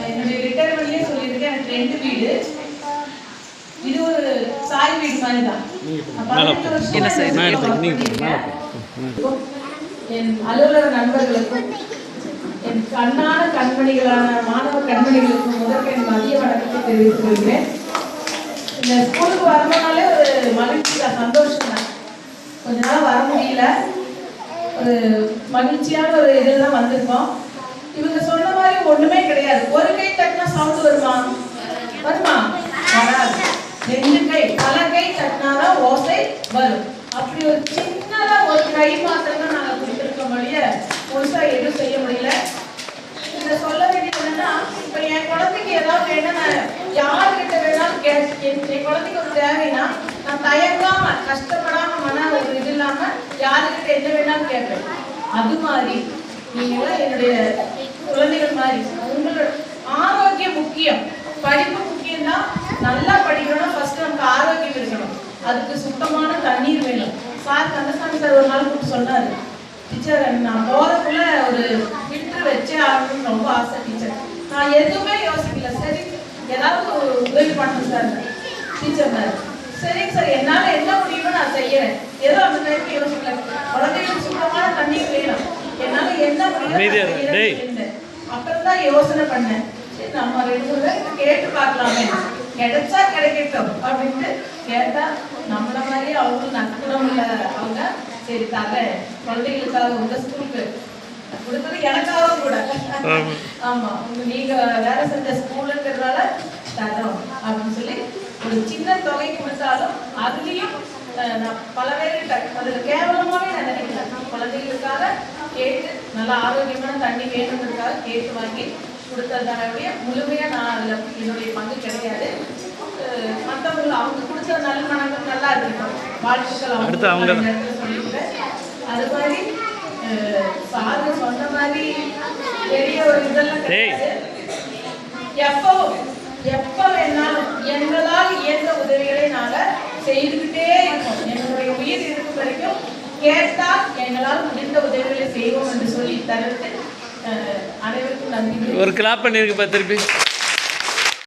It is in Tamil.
என்னுடைய ரிட்டையர்மெண்ட்லேயே சொல்லியிருக்கேன், எனக்கு 2 வீடு. இது ஒரு சாய் வீடு மாதிரி தான். 18 வருஷம் என் அலுவலக நண்பர்களுக்கும் என் கண்ணான கண்மணிகளான மாணவ கண்மணிகளுக்கும் முதற்க என் மதிய வணக்கத்தை தெரிவித்துக் கொள்கிறேன். இந்த ஸ்கூலுக்கு வரணும்னாலே ஒரு மகிழ்ச்சி தான், சந்தோஷம் தான். கொஞ்ச நாள் வர முடியல, ஒரு மகிழ்ச்சியான ஒரு இதில் தான் வந்திருக்கோம். இவங்க சொன்ன மாதிரி ஒண்ணுமே கிடையாது. ஒரு கை தட்டினா சவுண்ட் வருமா? வருமா? வராது. 2 கை, பல கை தட்டினாதான் ஓசை வரும். அப்படி ஒரு சின்னதா ஒரு கை மாத்திரம் தான் நாங்கள் கொடுத்துருக்க முடிய முழுசா எதுவும் செய்ய முடியல. இதை சொல்ல வேண்டியது என்னன்னா, இப்ப என் குழந்தைக்கு ஏதாவது வேணும்னா யாருக்கிட்ட வேணாலும் என் குழந்தைக்கு ஒரு தேவைன்னா நான் தயங்காம கஷ்டப்படாம மன ஒரு இது இல்லாம யாருக்கிட்ட என்ன வேணாலும் கேட்பேன். அது மாதிரி நீங்களாம் என்னுடைய குழந்தைகள் மாதிரி. உங்களோட ஆரோக்கியம் முக்கியம், படிப்பு முக்கியம் தான். நல்லா படிக்கணும், ஃபர்ஸ்ட் நமக்கு ஆரோக்கியம் இருக்கணும். அதுக்கு சுத்தமான தண்ணீர் வேணும். சார் கந்தசாமி சார் ஒரு நாள் கூப்பிட்டு சொன்னாரு, டீச்சர் நான் போறதுக்குள்ள ஒரு ஃபில்டர் வச்சே ஆகணும்னு ரொம்ப ஆசை டீச்சர். நான் எதுவுமே யோசிக்கல, சரி ஏதாவது ஒரு உதவி பண்ணணும் சார் டீச்சர். சரிங்க சார், என்னால என்ன முடியுமோ நான் செய்யறேன். ஏதோ அந்த நேரத்தில் யோசிக்கல, குழந்தைகளுக்கு சுத்தமான தண்ணீர் வேணும், என்னால என்ன முடியும். அப்புறம் தான் யோசனை பண்ணேன், நம்ம 2 பேருக்கு கேட்டு பார்க்கலாமே, கிடைச்சா கிடைக்கட்டும் அப்படின்ட்டு கேட்டா நம்மள மாதிரி அவங்களும் நட்புறம் இல்லை. அவங்க சரி தரேன், குழந்தைகளுக்காக உங்க ஸ்கூலுக்கு கொடுத்தது எனக்காகவும் கூட. ஆமா, நீங்க வேலை செஞ்ச ஸ்கூலுங்கிறதால தரோம் அப்படின்னு சொல்லி ஒரு சின்ன தொகை கொடுத்தாலும் அதுலேயும் நான் பல பேர்கிட்ட அதில் கேவலமாகவே நான் நினைக்கிறேன். குழந்தைகளுக்காக கேட்டு நல்லா ஆரோக்கியமான தண்ணி வேணுங்கிறதுக்காக கேட்டு வாங்கி கொடுத்ததானுடைய முழுமையாக நான் அதில் என்னுடைய பங்கு கிடையாது. மற்றவங்க அவங்க கொடுத்த நல்ல மனங்கள் நல்லா இருக்கணும், வாழ்த்துக்கள் அவங்க சொல்லியிருக்கேன். அது மாதிரி சாரு சொன்ன மாதிரி பெரிய ஒரு இதெல்லாம் கிடையாது. எப்போ வேணாலும் எங்களால் இயன்ற உதவிகளை நாங்கள் செய்துக்கிட்டே இருக்கோம். எங்களுடைய உயிர் இருக்கும் வரைக்கும் கேட்டால் எங்களால் முடிந்த உதவிகளை செய்வோம் என்று சொல்லி தவிர்த்து அனைவருக்கும் நன்றி. ஒரு கிளாப் பண்ணிருக்கு திருப்பி.